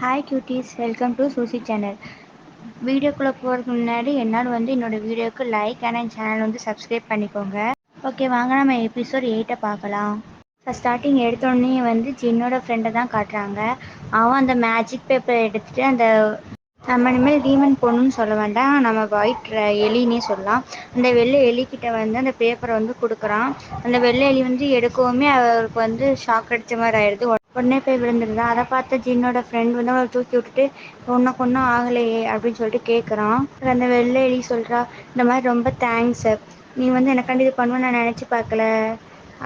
Hi cuties, welcome to Suzy channel. வீடியோக்குள்ளே போகிறதுக்கு முன்னாடி என்னோடய வீடியோவுக்கு லைக் அண்ட் என் சேனல் சப்ஸ்கிரைப் பண்ணிக்கோங்க. ஓகே, வாங்க நம்ம எபிசோட் 8 பார்க்கலாம். ஸ்டார்டிங் எடுத்தோடனே ஜின்னோட ஃப்ரெண்டை தான் காட்டுறாங்க. அவன் அந்த மேஜிக் பேப்பரை எடுத்துகிட்டு நம்ம இனிமேல் டீமன் பொண்ணுன்னு சொல்ல வேண்டாம், நம்ம ஒயிட் எலின்னே சொல்லலாம். அந்த வெள்ளை எலிக்கிட்ட அந்த பேப்பரை கொடுக்குறான். அந்த வெள்ளை எலி எடுக்கவுமே அவருக்கு ஷாக் அடித்த மாதிரி ஆயிடுது. உடனே போய் விழுந்துருந்தா. அதை பார்த்த ஜின்னோட ஃப்ரெண்ட் அவளை தூக்கி விட்டுட்டு உனக்கு ஒன்றும் ஆகலையே அப்படின்னு சொல்லிட்டு கேட்குறான். அந்த வெள்ளை எலி சொல்கிறா, இந்த மாதிரி ரொம்ப தேங்க்ஸ், நீ எனக்காண்டி இது பண்ணுவேன்னு நான் நினச்சி பார்க்கல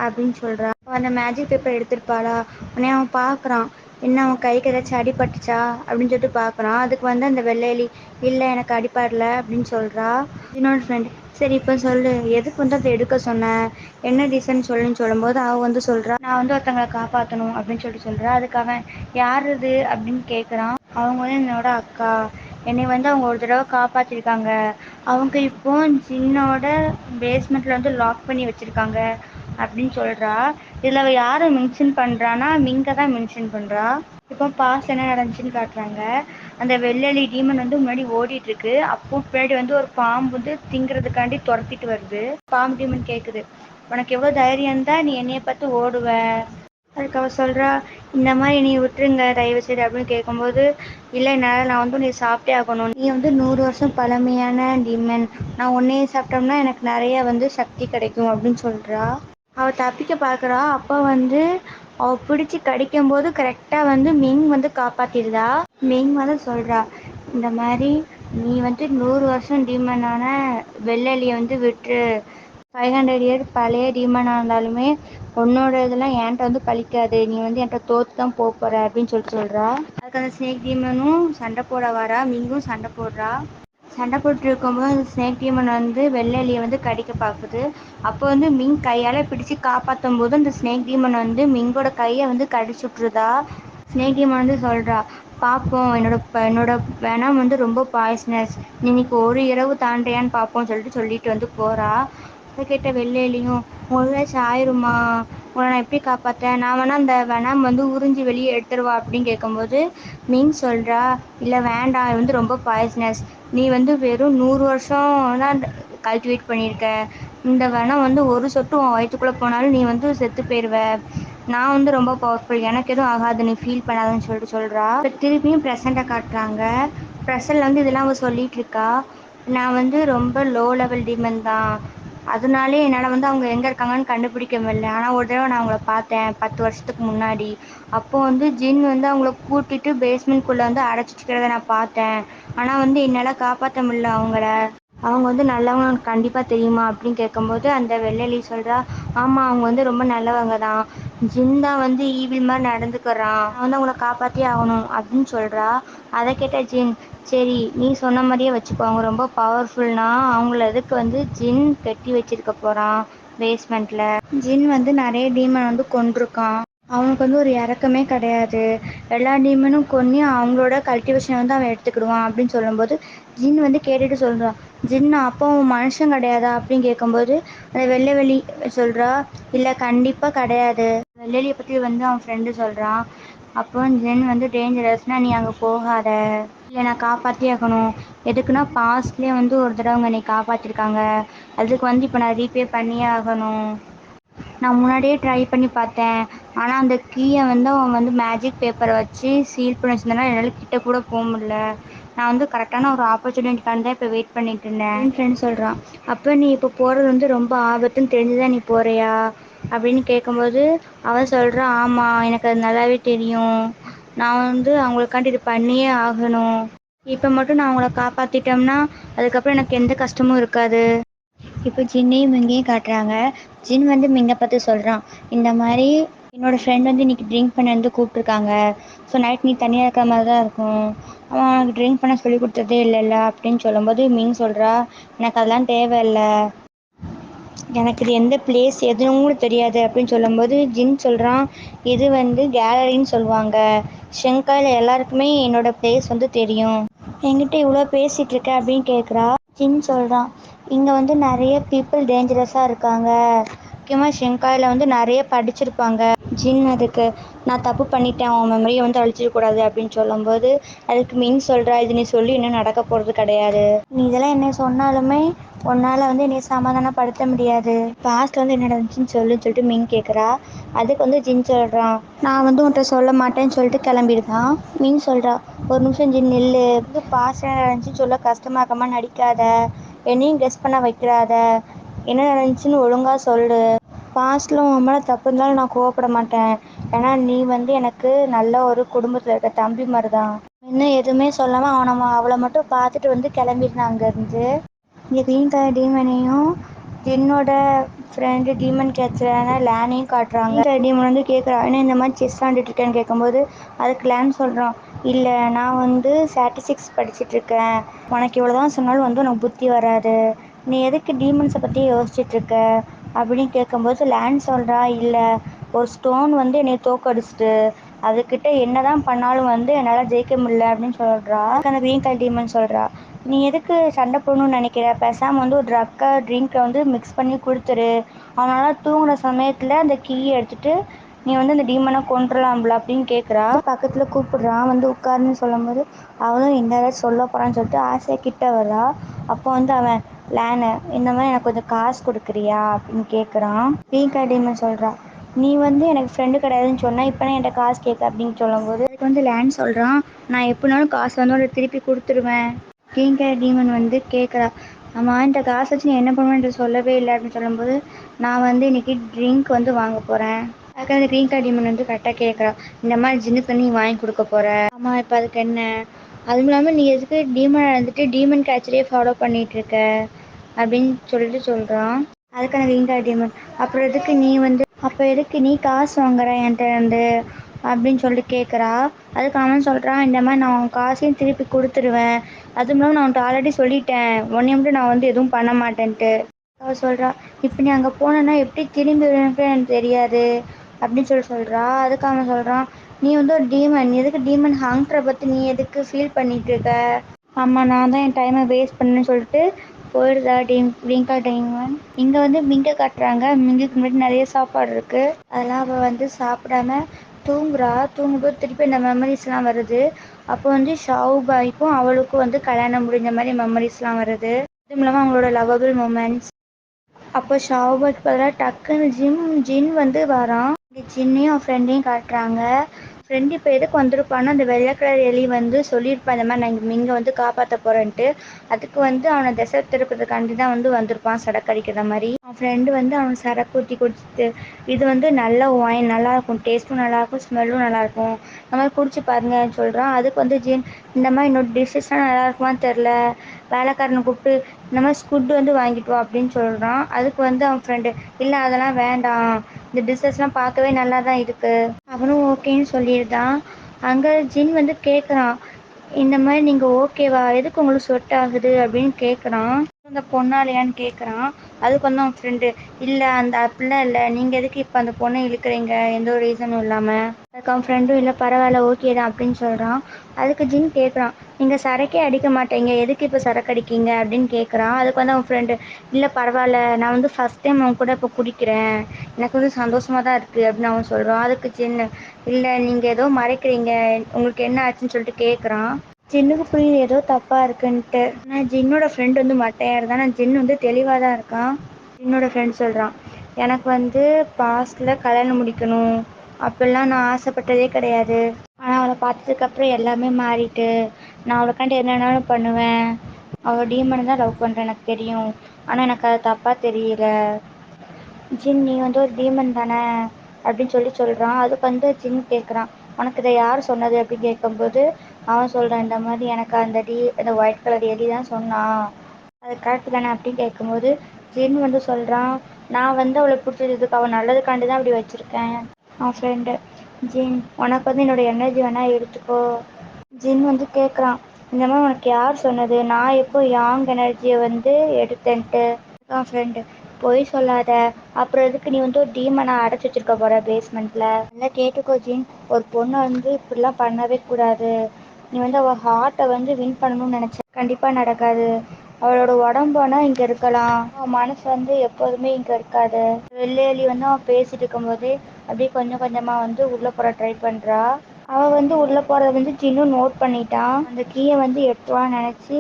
அப்படின்னு சொல்கிறா. அந்த மேஜிக் பேப்பர் எடுத்துருப்பாளா. உடனே அவன் பார்க்குறான், என்ன அவன் கைக்கு ஏதாச்சும் அடிபட்டுச்சா அப்படின்னு சொல்லிட்டு பார்க்குறான். அதுக்கு அந்த வெள்ளை எலி, இல்லை எனக்கு அடிப்படலை அப்படின்னு சொல்கிறா. என்னோட ஃப்ரெண்ட், சரி இப்போ சொல்லு, எதுக்கு அதை எடுக்க சொன்னேன், என்ன ரீசன் சொல்லுன்னு சொல்லும்போது அவள் சொல்கிறா, நான் ஒருத்தங்களை காப்பாற்றணும் அப்படின்னு சொல்கிறா. அதுக்கு அவன், யார் இது அப்படின்னு கேட்குறான். அவங்க என்னோட அக்கா, என்னை அவங்க ஒரு தடவை காப்பாற்றிருக்காங்க. அவங்க இப்போ ஜின்னோட பேஸ்மெண்ட்டில் லாக் பண்ணி வச்சுருக்காங்க அப்படின்னு சொல்கிறா. இதில் அவள் யாரை மென்ஷன் பண்ணுறான்னா மிங்கை தான் மென்ஷன் பண்ணுறா. இப்போ பாஸ் என்ன நடந்துச்சுன்னு காட்டுறாங்க. அந்த வெள்ளெலி டீமன் முன்னாடி ஓடிட்டுருக்கு. அப்போ பின்னாடி ஒரு பாம்பு திங்கிறதுக்காண்டி துரத்திட்டு வருது. பாம்பு டீமன் கேட்குது, உனக்கு எவ்வளோ தைரியம் தான் நீ என்னையை பார்த்து ஓடுவ. அதுக்கு அவள் சொல்கிறா, இந்த மாதிரி நீ விட்டுருங்க தயவு செய்து அப்படின்னு கேட்கும்போது, இல்லை என்னால் நான் நீ சாப்பிட்டே ஆகணும், நீ 100 வருஷம் பழமையான டீமன், நான் உன்னையே சாப்பிட்டோம்னா எனக்கு நிறைய சக்தி கிடைக்கும் அப்படின்னு சொல்கிறா. அவள் தப்பிக்க பார்க்குறா. அப்போ அவள் பிடிச்சி கடிக்கும்போது கரெக்டாக மிங் காப்பாற்றிடுதா. மிங் சொல்கிறா, இந்த மாதிரி நீ 100 வருஷம் டீமனான வெள்ளெலியை விட்டுரு, 500 இயர் பழைய டீமனாக இருந்தாலுமே உன்னோட இதெல்லாம் என்கிட்ட பழிக்காது, நீ என்கிட்ட தோற்று தான் போகிற அப்படின்னு சொல்கிறா. அதுக்கு அந்த ஸ்னேக் டீமனும் சண்டை போட வரா. மிங்கும் சண்டை போடுறா. சண்டை போட்டு இருக்கும்போது அந்த ஸ்னேக் டீமன் வெள்ளெலியை கடிக்க பார்க்குது. அப்போ மிங் கையால் பிடிச்சி காப்பாற்றும் போது அந்த ஸ்னேக் டீமன் மிங்கோட கையை கடிச்சு விட்ருதா. ஸ்னேக் டீமன் சொல்கிறா, பார்ப்போம், என்னோட வெனம் ரொம்ப பாய்ஸ்னஸ், நீ இன்னைக்கு ஒரு இரவு தாண்டியான்னு பார்ப்போம்னு சொல்லிட்டு போகிறா. அதை கேட்ட வெள்ளெலியும், உங்களுக்கு ஆயிருமா, உன்னை நான் எப்படி காப்பாற்றேன், நான் வேணா அந்த வெனம் உறிஞ்சி வெளியே எடுத்துருவா அப்படின்னு கேட்கும்போது மிங் சொல்கிறா, இல்லை வேண்டாம், இது ரொம்ப பாய்ஸ்னஸ், நீ வெறும் 100 வருஷம் தான் கல்டிவேட் பண்ணியிருக்க, இந்த வெனம் ஒரு சொட்டு உன் வயிற்றுக்குள்ளே போனாலும் நீ செத்து போயிடுவ, நான் ரொம்ப பவர்ஃபுல், எனக்கு எதுவும் ஆகாது, நீ ஃபீல் பண்ணாதுன்னு சொல்கிறா. இப்போ திருப்பியும் ப்ரெசண்ட்டை காட்டுறாங்க. ப்ரெசண்டில் இதெல்லாம் அவள் சொல்லிகிட்டு இருக்கா, நான் ரொம்ப லோ லெவல் டீமன் தான், அதனாலே என்னால் அவங்க எங்கே இருக்காங்கன்னு கண்டுபிடிக்க முடியல. ஆனால் ஒரு தடவை நான் அவங்கள பார்த்தேன் 10 வருஷத்துக்கு முன்னாடி. அப்போது ஜின் அவங்கள கூட்டிகிட்டு பேஸ்மெண்ட்குள்ளே அடைச்சிட்டு நான் பார்த்தேன். ஆனால் என்னால் காப்பாற்ற முடியல அவங்கள, அவங்க நல்லவங்க உனக்கு கண்டிப்பாக தெரியுமா அப்படின்னு கேட்கும்போது அந்த வெள்ளெலி சொல்கிறா, ஆமாம், அவங்க ரொம்ப நல்லவங்க தான், ஜின் தான் ஈவில் மாதிரி நடந்துக்கிறான், நான் அவங்கள காப்பாற்றியே ஆகணும் அப்படின்னு சொல்கிறா. அதை கேட்ட ஜின், சரி நீ சொன்ன மாதிரியே வச்சுக்கோ, அவங்க ரொம்ப பவர்ஃபுல்னா அவங்கள எதுக்கு ஜின் கட்டி வச்சிருக்க போகிறான் பேஸ்மெண்ட்டில், ஜின் நிறைய டீமன் கொண்டிருக்கான், அவனுக்கு ஒரு இறக்கமே கிடையாது, எல்லா டீமனும் கொன்று அவங்களோட கல்டிவேஷன் அவன் எடுத்துக்கிடுவான் அப்படின்னு சொல்லும்போது ஜின் கேட்டுட்டு சொல்கிறான், ஜின்னா அப்போ அவன் மனுஷன் கிடையாதா அப்படின்னு கேட்கும்போது அந்த வெள்ளை சொல்கிறா, இல்லை கண்டிப்பாக கிடையாது, வெள்ளெலியை பற்றி அவன் ஃப்ரெண்டு சொல்கிறான். அப்போ ஜின் டேஞ்சரஸ்னால் நீ அங்கே போகாத, இல்லை நான் காப்பாற்றி ஆகணும், எதுக்குன்னா பாஸ்ட்லேயே ஒரு தடவை அவங்க என்னை காப்பாற்றிருக்காங்க, அதுக்கு இப்போ நான் ரீபே பண்ணியே ஆகணும், நான் முன்னாடியே ட்ரை பண்ணி பார்த்தேன், ஆனால் அந்த கீயை அவன் மேஜிக் பேப்பரை வச்சு சீல் பண்ணி வச்சிருந்தனால என்னால் கிட்ட கூட போக முடியல, நான் கரெக்டான ஒரு ஆப்பர்ச்சுனிட்டிக்காண்டி தான் இப்போ வெயிட் பண்ணிட்டு இருந்தேன். என் ஃப்ரெண்ட் சொல்கிறான், அப்போ நீ இப்போ போகிறது ரொம்ப ஆபத்துன்னு தெரிஞ்சுதான் நீ போகிறியா அப்படின்னு கேட்கும்போது அவன் சொல்கிறான், ஆமாம், எனக்கு அது நல்லாவே தெரியும், நான் அவங்களுக்காண்டி இது பண்ணியே ஆகணும், இப்போ மட்டும் நான் அவங்கள காப்பாற்றிட்டோம்னா அதுக்கப்புறம் எனக்கு எந்த கஷ்டமும் இருக்காது. இப்போ ஜின்னையும் மிங்கையும் காட்டுறாங்க. ஜின் மிங்கை பார்த்து சொல்கிறான், இந்த மாதிரி என்னோடய ஃப்ரெண்ட் இன்றைக்கி ட்ரிங்க் பண்ண கூப்பிட்ருக்காங்க, ஸோ நைட் நீ தனியாக இருக்கிற மாதிரி தான் இருக்கும், அவன் அவனுக்கு ட்ரிங்க் பண்ண சொல்லி கொடுத்ததே இல்லைல்ல அப்படின்னு சொல்லும்போது மிங் சொல்கிறா, எனக்கு அதெல்லாம் தேவையில்லை, எனக்கு இது எந்த பிளேஸ் எதுவும் கூட தெரியாது அப்படின்னு சொல்லும்போது ஜின் சொல்கிறான், இது கேலரின்னு சொல்லுவாங்க, ஷெங்காயில் எல்லாருக்குமே என்னோடய பிளேஸ் தெரியும், என்கிட்ட இவ்வளோ பேசிகிட்டு இருக்க அப்படின்னு கேட்குறா. ஜின் சொல்கிறான், இங்கே நிறைய பீப்புள் டேஞ்சரஸாக இருக்காங்க, முக்கியமாக ஷெங்காயில் நிறைய படிச்சிருப்பாங்க, ஜின் அதுக்கு நான் தப்பு பண்ணிட்டேன், உன் மெமரியை வந்து அழிச்சிடக்கூடாது அப்படின்னு சொல்லும்போது, அதுக்கு மிங் சொல்கிறா, இது நீ சொல்லி இன்னும் நடக்க போகிறது கிடையாது. நீ இதெல்லாம் என்ன சொன்னாலுமே உன்னால் வந்து என்னை சமாதானப்படுத்த முடியாது. பாஸ்ட் வந்து என்ன நடந்துச்சுன்னு சொல்லிட்டு மிங் கேட்குறா. அதுக்கு வந்து ஜின் சொல்கிறான், நான் வந்து உன்கிட்ட சொல்ல மாட்டேன்னு சொல்லிட்டு கிளம்பிடுதான். மிங் சொல்கிறா, ஒரு நிமிஷம் ஜின் நில்லு, வந்து பாஸ்ட் என்ன நடந்துச்சுன்னு சொல்ல கஷ்டமாக்கமா நடிக்காத, என்னையும் கெஸ் பண்ண வைக்கிறாத, என்ன நடந்துச்சுன்னு ஒழுங்காக சொல்லு. பாஸ்ட்டில் உன் மேலே தப்பு இருந்தாலும் நான் கோவப்பட மாட்டேன். ஏன்னா நீ வந்து எனக்கு நல்ல ஒரு குடும்பத்தில் இருக்க தம்பி மாதிரி தான். இன்னும் எதுவுமே சொல்லாமல் அவளை மட்டும் பார்த்துட்டு வந்து கிளம்பிடுறான் அங்கேருந்து. இங்கே க்ரீன் கலர் டீமனையும் ஜின்னோட ஃப்ரெண்டு டீமன் கேட்சரான லேனையும் காட்டுறாங்க. க்ரீன் கலர் டீமன் வந்து கேட்குறா, ஏன்னா இந்த மாதிரி செஸ் ஆண்டுட்ருக்கேன்னு கேட்கும்போது அதுக்கு லேன் சொல்கிறான், இல்லை நான் வந்து ஸ்டாட்டிஸ்டிக்ஸ் படிச்சுட்ருக்கேன், உனக்கு இவ்வளோ தான் சொன்னாலும் வந்து உனக்கு புத்தி வராது, நீ எதுக்கு டீமன்ஸை பற்றி யோசிச்சுட்ருக்க அப்படின்னு கேட்கும்போது லேன் சொல்கிறா, இல்லை ஒரு ஸ்டோன் வந்து என்னை தோக்கடிச்சிட்டு அதுக்கிட்ட என்ன தான் பண்ணாலும் வந்து என்னால் ஜெயிக்க முடியல அப்படின்னு சொல்கிறா. அந்த க்ரீன் கலர் டீமன் சொல்கிறா, நீ எதுக்கு சண்டை போடணும்னு நினைக்கிற, பேசாமல் வந்து ஒரு ட்ரிங்கை வந்து மிக்ஸ் பண்ணி கொடுத்துரு, அவனால் தூங்குகிற சமயத்தில் அந்த கீயை எடுத்துகிட்டு நீ வந்து அந்த டீமனை கொண்டுடலாம்ல அப்படின்னு கேட்குறா. பக்கத்தில் கூப்பிடுறான், வந்து உட்காருன்னு சொல்லும்போது அவளும் இந்த ஏதாச்சும் சொல்ல போகிறான்னு சொல்லிட்டு ஆசையாக கிட்ட வரா. அப்போ வந்து அவன் லேனு, இந்த மாதிரி எனக்கு கொஞ்சம் காசு கொடுக்குறியா அப்படின்னு கேட்குறான். க்ரீன் கலர் டீமன் சொல்கிறா, நீ வந்து எனக்கு ஃப்ரெண்டு கிடையாதுன்னு சொன்னால் இப்போ என்கிட்ட காசு கேட்க அப்படின்னு சொல்லும்போது அதுக்கு வந்து லேண்ட் சொல்கிறான், நான் எப்படினாலும் காசு வந்து உனக்கு திருப்பி கொடுத்துருவேன். க்ரீன் கலர் டீமன் வந்து கேட்குறா, ஆமாம் இந்த காசு வச்சு நீ என்ன பண்ணுவேன்னு சொல்லவே இல்லை அப்படின்னு சொல்லும்போது, நான் வந்து இன்றைக்கி ட்ரிங்க் வந்து வாங்க போகிறேன். அதுக்கு அந்த க்ரீன் கலர் டீமன் வந்து கரெக்டாக கேட்குறா, இந்த மாதிரி ஜின்னுக்கு நீ வாங்கி கொடுக்க போகிற, ஆமாம் இப்போ அதுக்கு என்ன, அதுவும் இல்லாமல் நீ எதுக்கு டீமனை வந்துட்டு டீமன் கேட்சரையே ஃபாலோ பண்ணிகிட்ருக்க அப்படின்னு சொல்லிட்டு சொல்கிறான். அதுக்கான க்ரீன் கலர் டீமன், அப்புறம் எதுக்கு நீ வந்து அப்போ எதுக்கு நீ காசு வாங்குற என்கிட்ட இருந்து அப்படின்னு சொல்லிட்டு கேட்குறா. அதுக்கு அவன் சொல்கிறான், இந்த மாதிரி நான் உன் காசையும் திருப்பி கொடுத்துருவேன், அதுவும் இல்லாமல் நான் உன்ட்ட ஆல்ரெடி சொல்லிட்டேன் உன்னைய மட்டும் நான் வந்து எதுவும் பண்ண மாட்டேன்ட்டு. அவள் சொல்கிறா, இப்போ நீ அங்கே போனேன்னா எப்படி திரும்பி வருவேன்னு எனக்கு தெரியாது அப்படின்னு சொல்கிறா. அதுக்கு அவன் சொல்கிறான், நீ வந்து ஒரு டீமன், நீ எதுக்கு டீமன் ஹங்க்டரை பற்றி நீ எதுக்கு ஃபீல் பண்ணிகிட்டு இருக்க, ஆமாம் நான் தான் என் டைமை வேஸ்ட் பண்ணேன்னு சொல்லிட்டு போயிடுதா க்ரீன் டீமன். இங்கே வந்து மிங்கை காட்டுறாங்க. மிங்குக்கு முன்னாடி நிறைய சாப்பாடு இருக்குது, அதெல்லாம் அவள் வந்து சாப்பிடாம தூங்குறா. தூங்கும்போது திருப்பி இந்த மெமரிஸ்லாம் வருது. அப்போ வந்து ஷாவுபாய்க்கும் அவளுக்கும் வந்து கல்யாணம் முடிஞ்ச மாதிரி மெமரிஸ்லாம் வருது. அதுவும் இல்லாமல் அவங்களோட லவபிள் மூமெண்ட்ஸ். அப்போ ஷாவுபாய்க்கு பதிலாக டக்குன்னு ஜின் வந்து வரான். இங்கே ஜின்னையும் அவன் ஃப்ரெண்டையும் காட்டுறாங்க. ஃப்ரெண்டு இப்போ எதுக்கு வந்திருப்பான்னா, அந்த வெள்ளை கலர் எலி வந்து சொல்லியிருப்பான் இந்த மாதிரி நான் மிங்கை வந்து காப்பாற்ற போகிறேன்ட்டு. அதுக்கு வந்து அவனை திசை திருப்பதுக்காண்டி தான் வந்து வந்திருப்பான் சரக்கு அடிக்கிற மாதிரி. அவன் ஃப்ரெண்டு வந்து அவன் சரக்கு ஊற்றி குடிச்சிட்டு, இது வந்து நல்ல ஒயின், நல்லாயிருக்கும், டேஸ்ட்டும் நல்லாயிருக்கும், ஸ்மெல்லும் நல்லாயிருக்கும், இந்த மாதிரி குடிச்சு பாருங்கன்னு சொல்கிறான். அதுக்கு வந்து ஜின், இந்த மாதிரி என்னோட டிஷ்ஷஸ்லாம் நல்லா இருக்குமான்னு தெரில, வேலைக்காரனை கூப்பிட்டு இந்த மாதிரி ஸ்குட் வந்து வாங்கிட்டு வா அப்படின்னு சொல்கிறான். அதுக்கு வந்து அவன் ஃப்ரெண்டு, இல்லை அதெல்லாம் வேண்டாம், இந்த டிஷ்ஷஸ்லாம் பார்க்கவே நல்லா தான் இருக்குது, அவனும் ஓகேன்னு சொல்லியிருந்தான். அங்கே ஜின் வந்து கேட்குறான், இந்த மாதிரி நீங்கள் ஓகேவா, எதுக்கு உங்களுக்கு ஸ்வெட் ஆகுது அப்படின்னு கேட்குறான். அந்த பொண்ணாலையான்னு கேட்குறான். அதுக்கு வந்து அவன் ஃப்ரெண்டு, இல்லை அந்த அப்படிலாம் இல்லை, நீங்கள் எதுக்கு இப்போ அந்த பொண்ணை இழுக்கிறீங்க எந்த ஒரு ரீசனும் இல்லாமல். அதுக்கு அவன் ஃப்ரெண்டும், இல்லை பரவாயில்ல ஓகே தான் அப்படின்னு சொல்கிறான். அதுக்கு ஜின் கேட்குறான், நீங்கள் சரக்கே அடிக்க மாட்டீங்க, எதுக்கு இப்போ சரக்கு அடிக்கீங்க அப்படின்னு கேட்குறான். அதுக்கு வந்து அவன் ஃப்ரெண்டு, இல்லை பரவாயில்ல நான் வந்து ஃபஸ்ட் டைம் அவன் கூட இப்போ குடிக்கிறேன், எனக்கு வந்து சந்தோஷமாக தான் இருக்குது அப்படின்னு அவன் சொல்கிறான். அதுக்கு ஜின்னு, இல்லை நீங்கள் ஏதோ மறைக்கிறீங்க, உங்களுக்கு என்ன ஆச்சுன்னு சொல்லிட்டு கேட்குறான். ஜின்னுக்கு புரியுது ஏதோ தப்பாக இருக்குன்ட்டு. ஆனால் ஜின்னோட ஃப்ரெண்ட் வந்து மட்டையாக இருந்தான், ஆனால் ஜின் வந்து தெளிவாக தான் இருக்கான். ஜின்னோட ஃப்ரெண்ட் சொல்கிறான், எனக்கு வந்து பாஸ்டில் கல்யாணம் முடிக்கணும் அப்படிலாம் நான் ஆசைப்பட்டதே கிடையாது, ஆனால் அவளை பார்த்ததுக்கப்புறம் எல்லாமே மாறிட்டு, நான் அவளுக்காண்டி என்னென்னாலும் பண்ணுவேன், அவள் டீமனை தான் லவ் பண்ணுறேன் எனக்கு தெரியும், ஆனால் எனக்கு அது தப்பாக தெரியல. ஜின், நீ வந்து ஒரு டீமன் தானே அப்படின்னு சொல்கிறான். அதுக்கு வந்து ஜின் கேட்குறான், உனக்கு இதை யார் சொன்னது அப்படின்னு கேட்கும்போது அவன் சொல்கிறான், இந்த மாதிரி எனக்கு அந்த ஒயிட் கலர் எலி தான் சொன்னான், அது கரெக்டு தானே அப்படின்னு கேட்கும்போது ஜின் வந்து சொல்கிறான், நான் வந்து அவளை பிடிச்சதுக்கு அவள் நல்லதுக்காண்டி தான் அப்படி வச்சுருக்கேன். அவன் ஃப்ரெண்டு, ஜின் உனக்கு வந்து என்னோடய எனர்ஜி வேணால் எடுத்துக்கோ. ஜின் வந்து கேட்குறான், இந்த மாதிரி உனக்கு யார் சொன்னது, நான் எப்போ யாங் எனர்ஜியை வந்து எடுத்தேன்ட்டு. அவன் ஃப்ரெண்டு, பொய் சொல்லாத, அப்புறம் எதுக்கு நீ வந்து ஒரு டீமனை அடைச்சி வச்சிருக்க போகிற பேஸ்மெண்ட்டில், நல்லா கேட்டுக்கோ ஜின், ஒரு பொண்ணை வந்து இப்படிலாம் பண்ணவே கூடாது, நீ வந்து அவள் ஹார்ட்டை வந்து வின் பண்ணணும்னு நினச்ச கண்டிப்பாக நடக்காது, அவளோட உடம்பு வேணால் இங்கே இருக்கலாம், அவன் மனசு வந்து எப்போதுமே இங்கே இருக்காது. வெள்ளையலி வந்து அவன் பேசிகிட்டு இருக்கும்போதே அப்படியே கொஞ்சம் கொஞ்சமாக வந்து உள்ளே போகிற ட்ரை பண்ணுறா. அவள் வந்து உள்ளே போகிறத வந்து ஜின்னும் நோட் பண்ணிட்டான். அந்த கீயை வந்து எடுத்துவான்னு நினச்சி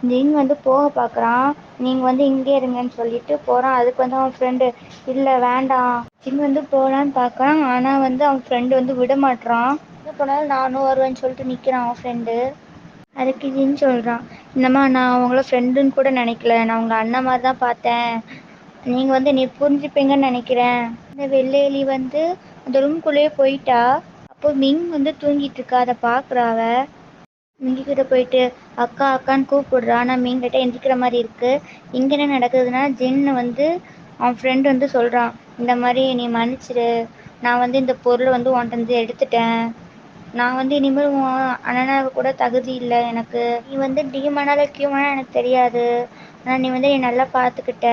ஜின் வந்து போக பார்க்குறான். நீங்கள் வந்து இங்கே இருங்கன்னு சொல்லிட்டு போகிறான். அதுக்கு வந்து அவன் ஃப்ரெண்டு இல்லை வேண்டாம். ஜின் வந்து போகலான்னு பார்க்குறான். ஆனால் வந்து அவன் ஃப்ரெண்டு வந்து விட மாட்றான். எங்கே போனாலும் நானும் வருவேன்னு சொல்லிட்டு நிற்கிறான் அவன் ஃப்ரெண்டு. அதுக்கு ஜின் சொல்கிறான், இந்தம்மா நான் உங்களை ஃப்ரெண்டுன்னு கூட நினைக்கல, நான் உங்கள் அண்ணன் மாதிரி தான் பார்த்தேன், நீங்கள் வந்து நீ புரிஞ்சுப்பீங்கன்னு நினைக்கிறேன். இந்த வெள்ளேலி வந்து அந்த ரூம்குள்ளேயே போயிட்டா. அப்போ மிங் வந்து தூங்கிட்டு இருக்கா. அதை பார்க்குறா. அவ மிங்கிக்கிட்ட போயிட்டு அக்கா அக்கான்னு கூப்பிடுறா. ஆனால் மிங்கிட்ட எந்திரிக்கிற மாதிரி இருக்குது. இங்கே என்ன நடக்குதுன்னா ஜின்னு வந்து அவன் ஃப்ரெண்டு வந்து சொல்கிறான், இந்த மாதிரி நீ மன்னிச்சிடு, நான் வந்து இந்த பொருளை வந்து உன்கிட்ட வந்து எடுத்துட்டேன், நான் வந்து இனிமேல் உன் அண்ணனாக கூட தகுதி இல்லை எனக்கு, நீ வந்து டீமனால கியூமனா எனக்கு தெரியாது, ஆனால் நீ வந்து நீ நல்லா பார்த்துக்கிட்ட,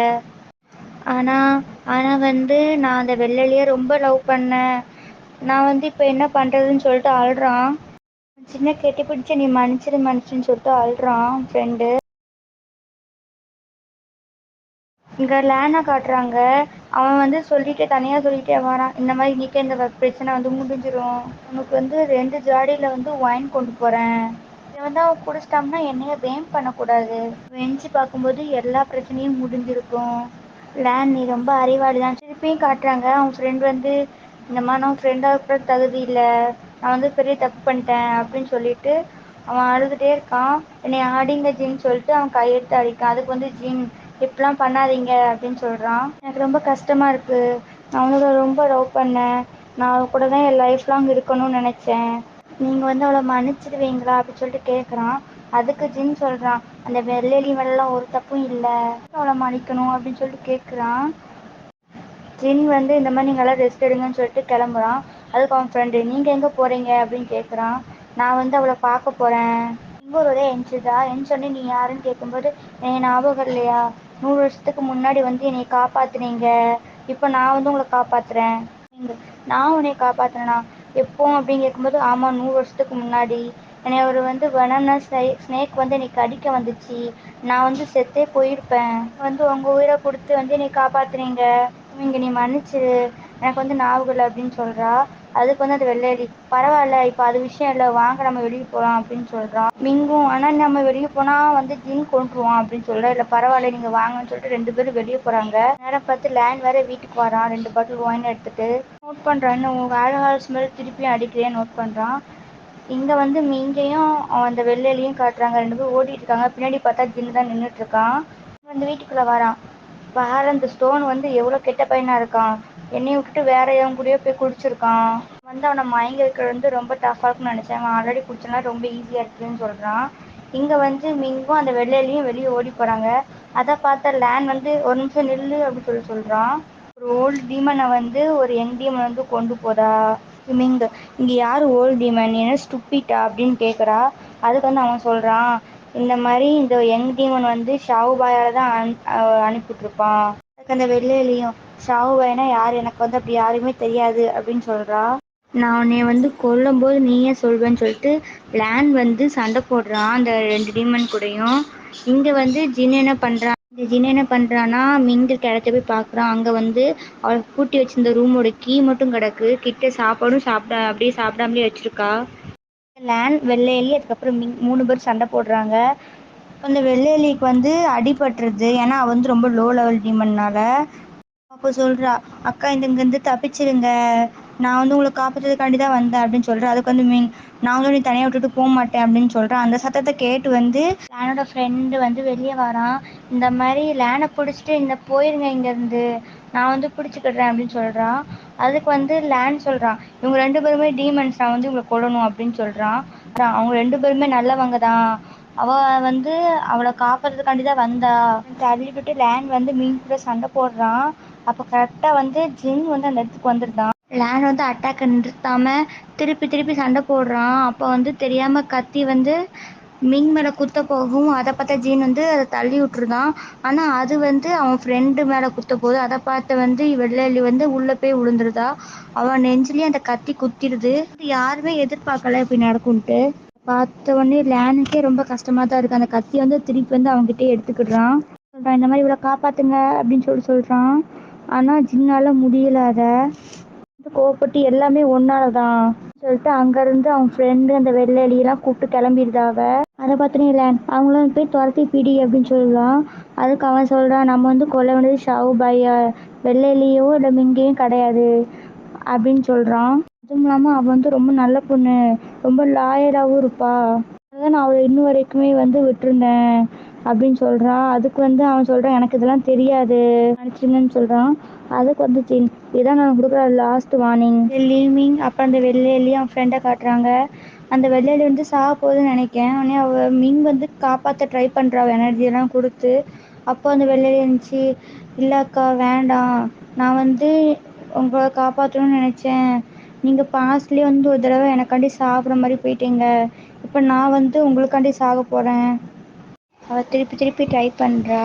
ஆனால் ஆனால் வந்து நான் அந்த வெள்ளலியை ரொம்ப லவ் பண்ணேன், நான் வந்து இப்போ என்ன பண்ணுறதுன்னு சொல்லிட்டு அழுறான். சின்ன கெட்டி பிடிச்சி நீ மன்னிச்சுன்னு சொல்லிட்டு அழுறான் ஃப்ரெண்டு. இங்கே லேனை காட்டுறாங்க. அவன் வந்து சொல்லிட்டு தனியாக சொல்லிட்டே வரான், இந்த மாதிரி இன்றைக்கி இந்த பிரச்சனை வந்து முடிஞ்சிடும், உனக்கு வந்து 2 ஜாடியில் வந்து ஒயின் கொண்டு போகிறேன், இதை வந்து அவன் குடிச்சிட்டான்னா என்னைய பேம் பண்ணக்கூடாது, வெஞ்சு பார்க்கும்போது எல்லா பிரச்சனையும் முடிஞ்சிருக்கும், லேன் நீ ரொம்ப அறிவாளி தான். திருப்பியும் காட்டுறாங்க. அவன் ஃப்ரெண்ட் வந்து இந்த மாதிரி நான் ஃப்ரெண்டாக கூட தகுதி இல்லை, நான் வந்து பெரிய தப்பு பண்ணிட்டேன் அப்படின்னு சொல்லிட்டு அவன் அழுதுகிட்டே இருக்கான். என்னை ஆடிங்க ஜின்னு சொல்லிட்டு அவன் கையெடுத்து அடிக்கான். அதுக்கு வந்து ஜின் இப்படிலாம் பண்ணாதீங்க அப்படின்னு சொல்கிறான். எனக்கு ரொம்ப கஷ்டமாக இருக்குது, நான் அவங்கள ரொம்ப லவ் பண்ணேன், நான் அவ கூட தான் என் லைஃப் லாங் இருக்கணும்னு நினச்சேன், நீங்கள் வந்து அவளை மன்னிச்சிடுவீங்களா அப்படின்னு சொல்லிட்டு கேட்குறான். அதுக்கு ஜின் சொல்கிறான், அந்த வெள்ளேலி மேலாம் ஒரு தப்பும் இல்லை, அவளை மன்னிக்கணும் அப்படின்னு சொல்லிட்டு கேட்குறான். ஜின் வந்து இந்த மாதிரி நீங்கள்லாம் ரெஸ்ட் எடுங்கன்னு சொல்லிட்டு கிளம்புறான். அதுக்கு அவன் ஃப்ரெண்டு நீங்கள் எங்கே போகிறீங்க அப்படின்னு கேட்குறான். நான் வந்து அவளை பார்க்க போகிறேன். இங்கே எஞ்சுதா எஞ்சொன்னே நீ யாருன்னு கேட்கும்போது எனக்கு ஞாபகம் இல்லையா, 100 வருஷத்துக்கு முன்னாடி வந்து என்னை காப்பாற்றுனீங்க, இப்போ நான் வந்து உங்களை காப்பாற்றுறேன். நான் உன்னை காப்பாற்றினேனா எப்போ அப்படின்னு கேட்கும்போது ஆமாம் 100 வருஷத்துக்கு முன்னாடி என்னை ஒரு வந்து வெனமஸ் ஸ்னேக் வந்து என்னை கடிக்க வந்துச்சு, நான் வந்து செத்தே போயிருப்பேன், வந்து உங்கள் உயிரை கொடுத்து வந்து என்னை காப்பாற்றுனீங்க, இங்கே நீ மன்னிச்சிரு, எனக்கு வந்து ஞாபகம் இல்லை அப்படின்னு சொல்கிறா. அதுக்கு வந்து அது வெள்ளையடி பரவாயில்ல இப்போ அது விஷயம் இல்லை, வாங்க நம்ம வெளியே போகலாம் அப்படின்னு சொல்கிறான். மிங்கும் ஆனால் நம்ம வெளியே போனால் வந்து ஜின் கொண்டுருவான் அப்படின்னு சொல்கிறா. இல்லை பரவாயில்ல நீங்கள் வாங்கன்னு சொல்லிட்டு 2 பேரும் வெளியே போகிறாங்க. நேரம் பார்த்து லேண்ட் வேறு வீட்டுக்கு வரான் 2 பாட்டில் ஒயின் எடுத்துகிட்டு. நோட் பண்ணுறான், இன்னும் ஆல்கஹால் ஸ்மெல் திருப்பியும் அடிக்கிறேன் நோட் பண்ணுறான். இங்கே வந்து மிங்கையும் அந்த வெள்ளையிலையும் காட்டுறாங்க. 2 பேரும் ஓடிட்டு இருக்காங்க. பின்னாடி பார்த்தா ஜின் தான் நின்றுட்டு இருக்கான். வந்து வீட்டுக்குள்ளே வரான். பாரு அந்த ஸ்டோன் வந்து எவ்வளோ கெட்ட பையனாக இருக்கான், என்னையை விட்டுட்டு வேற எவன் கூடயோ போய் குடிச்சிருக்கான், வந்து அவனை மயங்க இருக்கிறது வந்து ரொம்ப டஃப்பாக இருக்குன்னு நினச்சேன், அவன் ஆல்ரெடி குடிச்சனா ரொம்ப ஈஸியாக இருக்குதுன்னு சொல்கிறான். இங்கே வந்து மிங்கும் அந்த வெள்ளையிலையும் வெளியே ஓடி போகிறாங்க. அதை பார்த்த லேன் வந்து ஒரு நிமிஷம் நில்லு அப்படின்னு சொல்கிறான். ஒரு ஓல்டு டீமனை வந்து ஒரு யங் டீமன் வந்து கொண்டு போதா மிங், இங்கே யார் ஓல்டு டீமன் என்ன ஸ்டூப்பிட்டா அப்படின்னு கேட்குறா. அதுக்கு வந்து அவன் சொல்கிறான், இந்த மாதிரி இந்த யங் டீமன் வந்து ஷாவு பாயால் தான் அனுப்பிட்டுருப்பான். அதுக்கு அந்த வெள்ளையிலையும் ஷாவு பாய்னா யார், எனக்கு வந்து அப்படி யாருமே தெரியாது அப்படின்னு சொல்கிறா. நான் உன்னை வந்து கொல்லும்போது நீயே சொல்வேன்னு சொல்லிட்டு லேன் வந்து சண்டை போடுறான் அந்த 2 டீமன் கூடயும். இங்கே வந்து ஜின் என்ன பண்ணுறான், இந்த ஜின் என்ன பண்ணுறான்னா மிங்கு கிடச்ச போய் பார்க்குறான். அங்கே வந்து அவளை பூட்டி வச்சிருந்த ரூமோட கீ மட்டும் கிடக்கு, கிட்ட சாப்பாடும் அப்படியே சாப்பிடாமலே வச்சுருக்கா. லேன் வெள்ளையலி அதுக்கப்புறம் மிங் 3 பேர் சண்டை போடுறாங்க. அந்த வெள்ளையலிக்கு வந்து அடிபட்டுருது, ஏன்னா அவள் வந்து ரொம்ப லோ லெவல் டீமன்னால. அப்போ சொல்கிறா, அக்கா இங்கேருந்து தப்பிச்சிருங்க, நான் வந்து உங்களை காப்பாற்றுறதுக்காண்டி தான் வந்தேன் அப்படின்னு சொல்கிறேன். அதுக்கு வந்து மீன் நான் வந்து நீ தனியாக விட்டுட்டு போக மாட்டேன் அப்படின்னு சொல்கிறேன். அந்த சத்தத்தை கேட்டு வந்து லேனோட ஃப்ரெண்டு வந்து வெளியே வரான். இந்த மாதிரி லேனை பிடிச்சிட்டு இந்த போயிருங்க இங்கேருந்து, நான் வந்து பிடிச்சிக்கிடுறேன் அப்படின்னு சொல்கிறான். அதுக்கு வந்து லேன் சொல்கிறான், இவங்க 2 பேருமே டீமன்ஸ், நான் வந்து இவங்களை கொல்லணும் அப்படின்னு சொல்கிறான். அவங்க 2 பேருமே நல்லவங்க தான், அவள் வந்து அவளை காப்பாற்றுறதுக்காண்டி தான் வந்தா தள்ளிவிட்டு லேன் வந்து மீன் கூட சண்டை போடுறான். அப்போ கரெக்டாக வந்து ஜின் வந்து அந்த இடத்துக்கு வந்துருந்தான். லேன் வந்து அட்டாக்கை நிறுத்தாமல் திருப்பி திருப்பி சண்டை போடுறான். அப்போ வந்து தெரியாமல் கத்தி வந்து மிங் மேலே குத்த போகும். அதை பார்த்தா ஜீன் வந்து அதை தள்ளி விட்டுருதான். ஆனால் அது வந்து அவன் ஃப்ரெண்டு மேலே குத்த போகுது. அதை பார்த்து வந்து வெள்ளி வந்து உள்ளே போய் விழுந்துருதா. அவன் நெஞ்சிலேயே அந்த கத்தி குத்திடுது. யாருமே எதிர்பார்க்கல இப்படி நடக்கும்ன்ட்டு. பார்த்த உடனே லேனுக்கே ரொம்ப கஷ்டமாக தான் இருக்குது. அந்த கத்தி வந்து திருப்பி வந்து அவங்ககிட்டே எடுத்துக்கிடுறான். சொல்கிறான், இந்த மாதிரி இவ்வளோ காப்பாற்றுங்க அப்படின்னு சொல்கிறான். ஆனால் ஜின்னால் முடியல அதை. கோவப்பட்டு எல்லாமே ஒன்னால தான் சொல்லிட்டு அங்கேருந்து அவங்க ஃப்ரெண்டு அந்த வெள்ளை எலியெல்லாம் கூப்பிட்டு கிளம்பிடுதாக. அதை பார்த்துனே லேன் அவங்களும் போய் துரத்தி பிடி அப்படின்னு சொல்லலாம். அதுக்கு அவன் சொல்கிறான், நம்ம வந்து கொல்ல வேண்டியது ஷாவு பாயா, வெள்ளை எலியோ இல்லை மிங்கேயும் கிடையாது அப்படின்னு சொல்கிறான். அதுவும் இல்லாமல் அவள் வந்து ரொம்ப நல்ல பொண்ணு, ரொம்ப லாயலாகவும் இருப்பா, அதான் நான் அவளை இன்னும் வரைக்குமே வந்து விட்டுருந்தேன் அப்படின்னு சொல்கிறான். அதுக்கு வந்து அவன் சொல்கிறான், எனக்கு இதெல்லாம் தெரியாது நினச்சிங்கன்னு சொல்கிறான். அதுக்கு வந்து இதான் நான் கொடுக்குற லாஸ்ட் வார்னிங், லீவிங். அப்புறம் அந்த வெள்ளையிலேயே அவன் ஃப்ரெண்டை காட்டுறாங்க. அந்த வெள்ளையில வந்து சாக போகுதுன்னு நினைக்கேன். உடனே அவள் மிங் வந்து காப்பாற்ற ட்ரை பண்ணுறா எனர்ஜியெல்லாம் கொடுத்து. அப்போ அந்த வெள்ளையில இருந்துச்சு, இல்லைக்கா வேண்டாம், நான் வந்து உங்களை காப்பாற்றணும்னு நினச்சேன், நீங்கள் பாஸ்ட்லேயே வந்து ஒரு தடவை எனக்காண்டி சாப்பிட்ற மாதிரி போயிட்டீங்க, இப்போ நான் வந்து உங்களுக்காண்டி சாக போகிறேன். அவள் திருப்பி திருப்பி ட்ரை பண்ணுறா.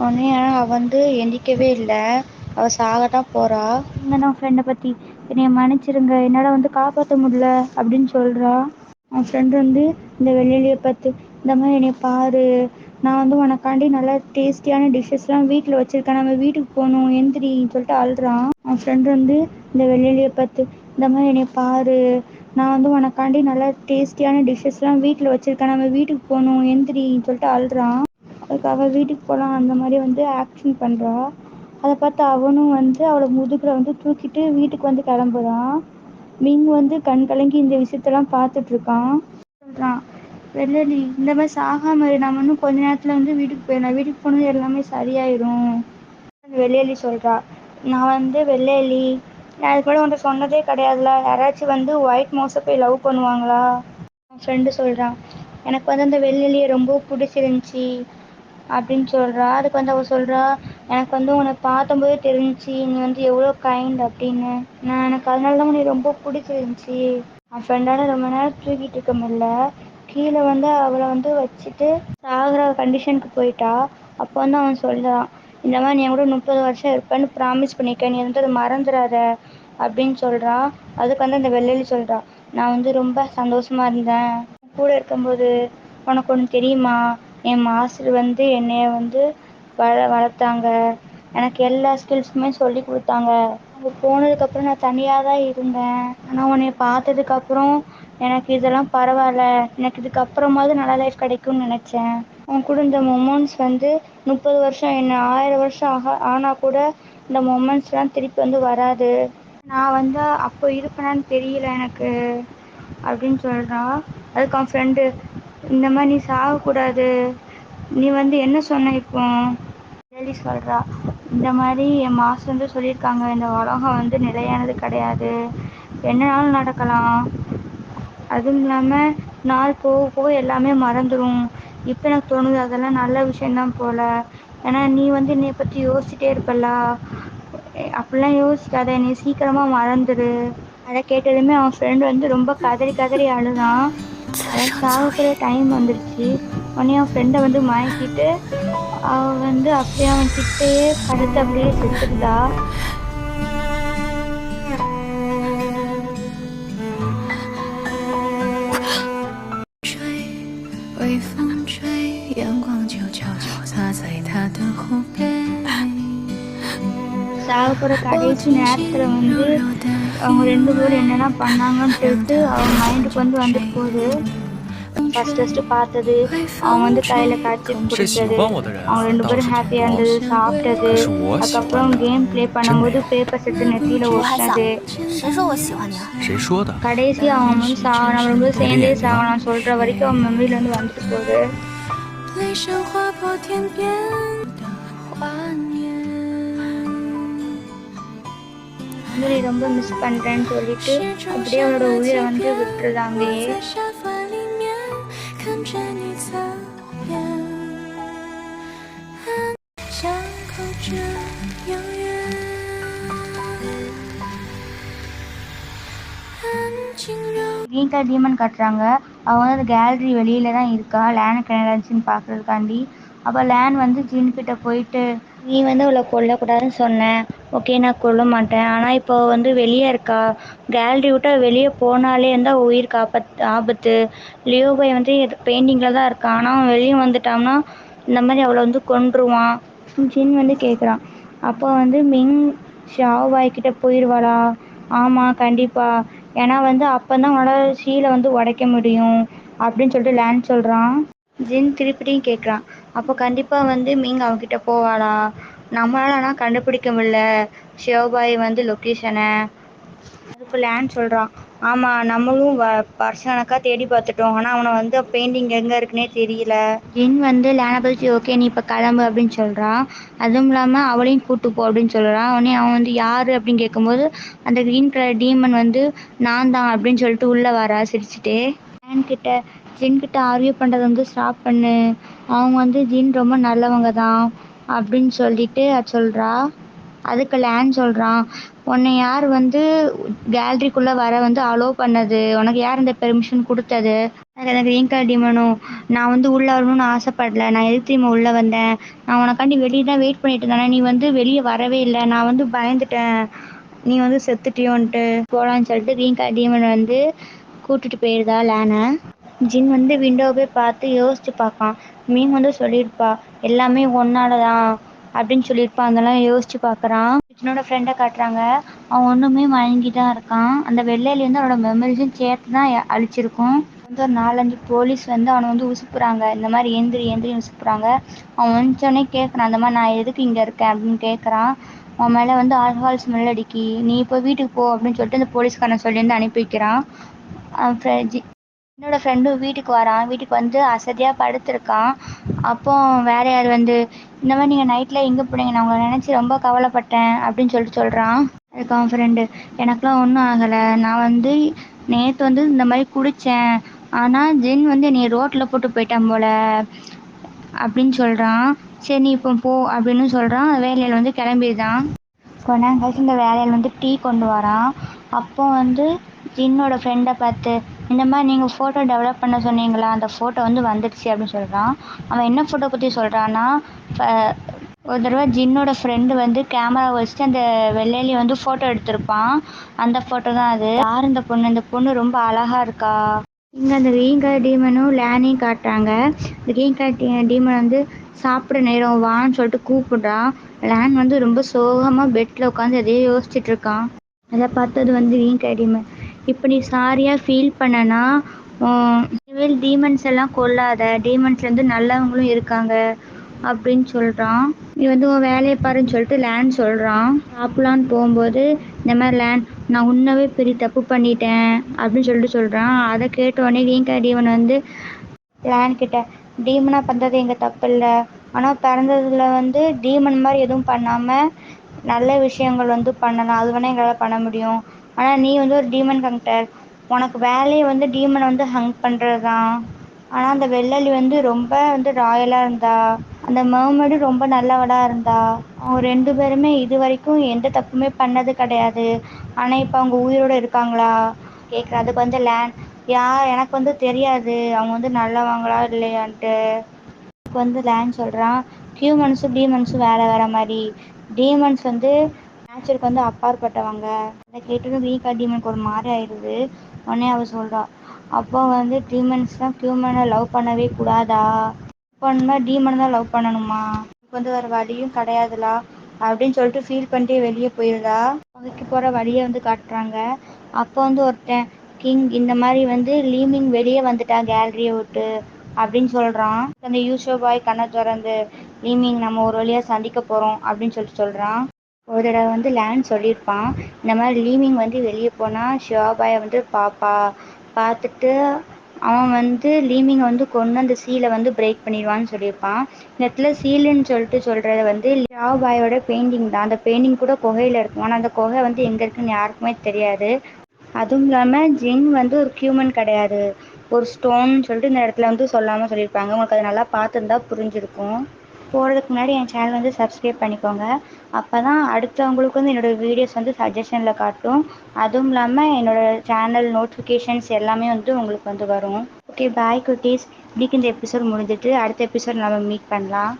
உடனே ஆனால் அவள் வந்து எந்திக்கவே இல்லை, அவள் சாக தான் போகிறா. இங்கே நான் ஃப்ரெண்டை பற்றி, என்னை மன்னிச்சிருங்க, என்னால் வந்து காப்பாற்ற முடியல அப்படின்னு சொல்கிறா. அவன் ஃப்ரெண்டு வந்து இந்த வெள்ளையிலியை பார்த்து, இந்த மாதிரி என்னை பாரு, நான் வந்து உனக்காண்டி நல்லா டேஸ்டியான டிஷ்ஷஸ்லாம் வீட்டில் வச்சுருக்கேன், நம்ம வீட்டுக்கு போகணும் எந்திரின்னு சொல்லிட்டு அழுறான். அவன் ஃப்ரெண்டு வந்து இந்த வெள்ளையிலியை பார்த்து, இந்த மாதிரி என்னை பாரு, நான் வந்து உனக்காண்டி நல்லா டேஸ்டியான டிஷ்ஷஸ்லாம் வீட்டில் வச்சுருக்கேன், நம்ம வீட்டுக்கு போகணும் எந்திரின்னு சொல்லிட்டு அழுறான். அதுக்கு அவள் வீட்டுக்கு போகலாம் அந்த மாதிரி வந்து ஆக்ஷன் பண்ணுறா. அதை பார்த்து அவனும் வந்து அவளை முதுகில் வந்து தூக்கிட்டு வீட்டுக்கு வந்து கிளம்புறான். மிங் வந்து கண் கலங்கி இந்த விஷயத்தெல்லாம் பார்த்துட்ருக்கான். சொல்கிறான், வெள்ளி இந்த மாதிரி சாகாம நம்ம இன்னும் கொஞ்ச நேரத்தில் வந்து வீட்டுக்கு போயிடலாம், வீட்டுக்கு போனது எல்லாமே சரியாயிடும். வெள்ளையலி சொல்கிறா, நான் வந்து வெள்ளையலி, நான் அது கூட உன்ட்ட சொன்னதே கிடையாதுல, யாராச்சும் வந்து ஒயிட் மவுஸை போய் லவ் பண்ணுவாங்களா? என் ஃப்ரெண்டு சொல்கிறான், எனக்கு வந்து அந்த வெள்ளெலியை ரொம்ப பிடிச்சிருந்துச்சி அப்படின்னு சொல்கிறா. அதுக்கு வந்து அவள் சொல்கிறா, எனக்கு வந்து உன்னை பார்த்தம்போதே தெரிஞ்சிச்சு நீ வந்து எவ்வளோ கைண்ட் அப்படின்னு, நான் எனக்கு அதனால தான் உன்னை ரொம்ப பிடிச்சிருந்துச்சி. என் ஃப்ரெண்டால ரொம்ப நேரம் தூக்கிட்டு இருக்க முடியல, கீழே வந்து அவளை வந்து வச்சுட்டு சாகிற கண்டிஷனுக்கு போயிட்டா. அப்போ வந்து அவன் சொல்கிறான், இந்த மாதிரி நீ கூட 30 வருஷம் இருப்பேன்னு ப்ராமிஸ் பண்ணியிருக்கேன், நீ வந்து அதை மறந்துடாத அப்படின்னு சொல்கிறான். அதுக்கு வந்து அந்த வெள்ளெலி சொல்கிறா, நான் வந்து ரொம்ப சந்தோஷமாக இருந்தேன் கூட இருக்கும்போது. உனக்கு ஒன்று தெரியுமா, என் மாஸ்டர் வந்து என்னைய வந்து வளர்த்தாங்க, எனக்கு எல்லா ஸ்கில்ஸுமே சொல்லி கொடுத்தாங்க. அவங்க போனதுக்கப்புறம் நான் தனியாக தான் இருந்தேன், ஆனால் உன்னை பார்த்ததுக்கப்புறம் எனக்கு இதெல்லாம் பரவாயில்ல, எனக்கு இதுக்கப்புறமாவது நல்ல லைஃப் கிடைக்கும்னு நினச்சேன். உன் கூட இந்த மொமெண்ட்ஸ் வந்து 30 வருஷம் என்ன 1000 வருஷம் ஆனால் கூட இந்த மொமெண்ட்ஸ்லாம் திருப்பி வந்து வராது, நான் வந்து அப்போ இருப்பேனான்னு தெரியல எனக்கு அப்படின்னு சொல்கிறா. அதுக்கு அவன் ஃப்ரெண்டு, இந்த மாதிரி நீ சாகக்கூடாது, நீ வந்து என்ன சொன்ன இப்போ எழுதி சொல்கிறா, இந்த மாதிரி என் மாஸ்டர் வந்து சொல்லியிருக்காங்க, இந்த உலகம் வந்து நிலையானது கிடையாது, என்னனாலும் நடக்கலாம், அதுவும் இல்லாமல் நாள் போக போக எல்லாமே மறந்துடும். இப்போ எனக்கு தோணுது அதெல்லாம் நல்ல விஷயந்தான் போல், ஏன்னா நீ வந்து என்னை பற்றி யோசிச்சுட்டே இருப்பல்ல, அப்படிலாம் யோசிக்காத, நீ சீக்கிரமாக மறந்துடு. அதை கேட்டதுமே அவன் ஃப்ரெண்டு வந்து ரொம்ப கதறி கதறி அழுதான். அதாவது சாகக்கூடிய டைம் வந்துடுச்சு. உடனே அவன் ஃப்ரெண்டை வந்து மயக்கிட்டு அவன் வந்து அப்படியே அவன் கிட்டேயே படுத்து அப்படியே செத்துருந்தா. சாகப்போகிற கடைசி நேரத்தில் வந்து அவங்க 2 பேரும் என்னெல்லாம் பண்ணாங்கன்னு சொல்லிட்டு அவன் மைண்டுக்கு வந்து வந்துட்டு போகுது. ஃபஸ்ட்டு பார்த்தது, அவன் வந்து கையில் காய்ச்சி குடித்தது, அவங்க 2 பேரும் ஹாப்பியாக இருந்தது, சாப்பிட்டது, அதுக்கப்புறம் கேம் ப்ளே பண்ணும்போது பேப்பர் செட்டு நெத்தியில் ஓட்டினது, கடைசி அவன் வந்து நம்ம 2 பேரும் சேர்ந்தே சாகலாம் சொல்கிற வரைக்கும் அவன் மெமரியிலேருந்து வந்துட்டு போகுது. நீ ரொம்ப மிஸ் பண்ணுறேன்னு சொல்லிட்டு அப்படியே அவனோட உயிரை வந்து விட்டுருந்தாங்களே. க்ரீன் கலர் டீமன் காட்டுறாங்க. அவன் வந்து அந்த கேலரி வெளியில தான் இருக்கா, லேனுக்கு என்னடாச்சுன்னு பார்க்குறதுக்காண்டி. அப்போ லேன் வந்து ஜின்கிட்ட போயிட்டு, நீ வந்து அவளை கொல்லக்கூடாதுன்னு சொன்னேன், ஓகே நான் கொல்ல மாட்டேன், ஆனால் இப்போ வந்து வெளியே இருக்கா, கேலரி விட்டு வெளியே போனாலே வந்து அவள் உயிருக்கு ஆபத்து, லியோபாய் வந்து பெயிண்டிங்கில் தான் இருக்கான், ஆனால் அவன் வெளியே வந்துட்டான்னா இந்த மாதிரி அவளை வந்து கொன்றுவான் ஜின் வந்து கேட்குறான். அப்போ வந்து மிங் ஷாவாய்கிட்ட போயிடுவாளா ஆமாம் கண்டிப்பாக. ஏன்னா வந்து அப்போ தான் உன்னோட ஷீலை வந்து உடைக்க முடியும் அப்படின்னு சொல்லிட்டு லேன் சொல்கிறான். ஜின் திருப்பியும் கேட்குறான். அப்போ கண்டிப்பாக வந்து மீங் அவகிட்ட போவாளா? நம்மளால ஆனால் கண்டுபிடிக்க முடியல ஷியோபாய் வந்து லொக்கேஷனை. அதுக்கு லேன் சொல்கிறான். ஆமாம், நம்மளும் வருஷ கணக்காக தேடி பார்த்துட்டோம். ஆனால் அவனை வந்து பெயிண்டிங் எங்கே இருக்குன்னே தெரியல. ஜின் வந்து லேனை பற்றி ஓகே நீ இப்போ கிளம்பு அப்படின்னு சொல்கிறான். அதுவும் இல்லாமல் அவளையும் கூட்டு போ அப்படின்னு சொல்கிறான். உடனே அவன் வந்து யார் அப்படின்னு கேட்கும்போது அந்த க்ரீன் கலர் டீமன் வந்து நான் தான் அப்படின்னு சொல்லிட்டு உள்ளே வரா சிரிச்சுட்டே. லேன் கிட்ட ஜின் கிட்ட ஆர்வியூ பண்ணுறது வந்து ஸ்டாப் பண்ணு, அவங்க வந்து ஜின் ரொம்ப நல்லவங்க தான் அப்படின்னு சொல்லிட்டு அது சொல்கிறா. அதுக்கு லேன் சொல்கிறான். உன்னை யார் வந்து கேலரிக்குள்ளே வர வந்து அலோவ் பண்ணது, உனக்கு யார் இந்த பெர்மிஷன் கொடுத்தது? எனக்கு க்ரீன் கலர் டீமனும் நான் வந்து உள்ளே வரணும்னு ஆசைப்படல. நான் எதுக்கு திரும்ப உள்ளே வந்தேன், நான் உனக்காண்டி வெளியே தான் வெயிட் பண்ணிட்டு இருந்தேன். நீ வந்து வெளியே வரவே இல்லை. நான் வந்து பயந்துட்டேன் நீ வந்து செத்துட்டியோன்ட்டு. போகலான்னு சொல்லிட்டு க்ரீன் கலர் டீமன் வந்து கூட்டிகிட்டு போயிருதா லேனை. ஜின் வந்து விண்டோவே பார்த்து யோசிச்சு பார்க்கான். மீன் வந்து சொல்லியிருப்பா எல்லாமே ஒன்னால தான் அப்படின்னு சொல்லியிருப்பான். அதெல்லாம் யோசிச்சு பார்க்குறான். ஜின்னோட ஃப்ரெண்டை காட்டுறாங்க. அவன் ஒன்றுமே மயங்கி தான் இருக்கான். அந்த வெள்ளையிலேருந்து அவனோட மெமரிஸும் சேர்த்து தான் அழிச்சிருக்கும். வந்து ஒரு 4-5 போலீஸ் வந்து அவனை வந்து உசுப்புறாங்க. இந்த மாதிரி எந்திரி எந்திரின்னு உசுப்புறாங்க. அவன் வந்துச்சோடனே கேட்குறான், அந்த மாதிரி நான் எதுக்கு இங்கே இருக்கேன் அப்படின்னு கேட்குறான். அவன் மேலே வந்து ஆல்கஹால் ஸ்மெல் அடிக்கி, நீ இப்போ வீட்டுக்கு போ அப்படின்னு சொல்லிட்டு அந்த போலீஸ்காரன் சொல்லி வந்து அனுப்பி வைக்கிறான். என்னோட ஃப்ரெண்டும் வீட்டுக்கு வரான். வீட்டுக்கு வந்து அசதியாக படுத்திருக்கான். அப்போ வேற யார் வந்து இந்த மாதிரி நீங்கள் நைட்டில் எங்கே போனீங்க, நான் உங்களை நினச்சி ரொம்ப கவலைப்பட்டேன் அப்படின்னு சொல்லிட்டு சொல்கிறான். அதுக்கு அவன் ஃப்ரெண்டு எனக்குலாம் ஒன்றும் ஆகலை, நான் வந்து நேற்று வந்து இந்த மாதிரி குடித்தேன், ஆனால் ஜின் வந்து என்னை ரோட்டில் போட்டு போயிட்டான் போல அப்படின்னு சொல்கிறான். சரி நீ இப்போ போ அப்படின்னு சொல்கிறான். வேலையில் வந்து கிளம்பிடுதான். கொஞ்ச நேரம் கழிச்சு இந்த வேலையில் வந்து டீ கொண்டு வரான். அப்போ வந்து ஜின்னோட ஃப்ரெண்டை பார்த்து இந்த மாதிரி நீங்கள் ஃபோட்டோ டெவலப் பண்ண சொன்னீங்களா, அந்த ஃபோட்டோ வந்து வந்துடுச்சு அப்படின்னு சொல்கிறான். அவன் என்ன ஃபோட்டோ பற்றி சொல்கிறான்னா, ஒரு தடவை ஜின்னோட ஃப்ரெண்டு வந்து கேமரா வச்சுட்டு அந்த வெள்ளையிலேயே வந்து ஃபோட்டோ எடுத்திருப்பான். அந்த ஃபோட்டோ தான் அது. யார் இந்த பொண்ணு, இந்த பொண்ணு ரொம்ப அழகாக இருக்கா. இங்கே அந்த க்ரீன் கலர் டீமனும் லேனையும் காட்டுறாங்க. இந்த க்ரீன் கலர் டீமன் வந்து சாப்பிட நேரம் வான்னு சொல்லிட்டு கூப்பிடுறான். லேன் வந்து ரொம்ப சோகமாக பெட்டில் உட்காந்து எதையோ யோசிச்சுட்டு இருக்கான். அதை பார்த்தது வந்து க்ரீன் கலர் டீமன். இப்போ நீ சாரியாக ஃபீல் பண்ணனா இனிமேல் டீமன்ஸ் எல்லாம் கொல்லாத, டீமன்ஸ்லேருந்து நல்லவங்களும் இருக்காங்க அப்படின்னு சொல்கிறான். நீ வந்து உன் வேலையை பாருன்னு சொல்லிட்டு லேண்ட் சொல்கிறான். சாப்பிட்லான்னு போகும்போது இந்த மாதிரி லேண்ட் நான் உன்னவே பெரிய தப்பு பண்ணிட்டேன் அப்படின்னு சொல்லிட்டு சொல்கிறான். அதை கேட்டோடனே க்ரீன் கலர் டீமன் வந்து லேண்ட் கிட்ட டீமனாக பண்ணுறது எங்கள் தப்பு இல்லை, ஆனால் பிறந்ததில் வந்து டீமன் மாதிரி எதுவும் பண்ணாமல் நல்ல விஷயங்கள் வந்து பண்ணலாம், அது வேணால் எங்களால் பண்ண முடியும். ஆனால் நீ வந்து ஒரு டீமன் ஹண்டர், உனக்கு வேலையை வந்து டீமனை வந்து ஹங் பண்ணுறது தான். ஆனால் அந்த வெள்ளலி வந்து ரொம்ப வந்து ராயலாக இருந்தா, அந்த மர்மடும் ரொம்ப நல்லவளாக இருந்தா. அவங்க 2 பேருமே இது வரைக்கும் எந்த தப்புமே பண்ணது கிடையாது. ஆனால் இப்போ அவங்க உயிரோடு இருக்காங்களா கேட்குறேன். அதுக்கு வந்து லேண்ட் எனக்கு வந்து தெரியாது அவங்க வந்து நல்லவங்களா இல்லையான்ட்டு. அதுக்கு வந்து லேண்ட் சொல்கிறான். ஹியூமன்ஸும் டீமன்ஸும் வேறு வேறு மாதிரி. டீமன்ஸ் வந்து நேச்சருக்கு வந்து அப்பாற்பட்டவங்க. அதை கேட்டதும் வீக்கா டீமனுக்கு ஒரு மாதிரி ஆயிடுது. உடனே அவள் சொல்கிறா, அப்போ வந்து டீமன்ஸ் தான் ஹியூமனை லவ் பண்ணவே கூடாதா, பண்ணா டீமனை தான் லவ் பண்ணணுமா, எனக்கு வந்து வேறு வழியும் கிடையாதுலா அப்படின்னு சொல்லிட்டு ஃபீல் பண்ணிட்டே வெளியே போயிருந்தா. அவங்களுக்கு போகிற வழியை வந்து காட்டுறாங்க. அப்போ வந்து ஒருத்தன் கிங் இந்த மாதிரி வந்து லீமிங் வெளியே வந்துட்டா கேலரியை விட்டு அப்படின்னு சொல்கிறான். அந்த யூஷோ பாய் கண்ணை திறந்து லீமிங் நம்ம ஒரு வழியாக சந்திக்க போகிறோம் அப்படின்னு சொல்லிட்டு சொல்கிறான். ஒரு தடவை வந்து லேண்ட் சொல்லியிருப்பான், இந்த மாதிரி லீமிங் வந்து வெளியே போனால் ஷியோபாயை வந்து பார்த்துட்டு அவன் வந்து லீமிங்கை வந்து கொண்டு அந்த சீலை வந்து பிரேக் பண்ணிடுவான்னு சொல்லியிருப்பான். இந்த இடத்துல சீலுன்னு சொல்லிட்டு சொல்கிறது வந்து ஷியோபாயோட பெயிண்டிங் தான். அந்த பெயிண்டிங் கூட குகையில் இருக்கும். ஆனால் அந்த குகை வந்து எங்கே இருக்குன்னு யாருக்குமே தெரியாது. அதுவும் இல்லாமல் ஜின் வந்து ஒரு ஹியூமன் கிடையாது, ஒரு ஸ்டோன்னு சொல்லிட்டு இந்த இடத்துல வந்து சொல்லாமல் சொல்லியிருப்பாங்க. உங்களுக்கு அதை நல்லா பார்த்துருந்தா புரிஞ்சிருக்கும். போகிறதுக்கு முன்னாடி என் சேனல் வந்து சப்ஸ்கிரைப் பண்ணிக்கோங்க. அப்போ தான் அடுத்தவங்களுக்கு வந்து என்னோடய வீடியோஸ் வந்து சஜஷனில் காட்டும். அதுவும் இல்லாமல் என்னோடய சேனல் நோட்டிஃபிகேஷன்ஸ் எல்லாமே வந்து உங்களுக்கு வந்து வரும். ஓகே பாய் குட்டீஸ். இன்னைக்கு இந்த எபிசோட் முடிஞ்சிட்டு அடுத்த எபிசோட் நம்ம மீட் பண்ணலாம்.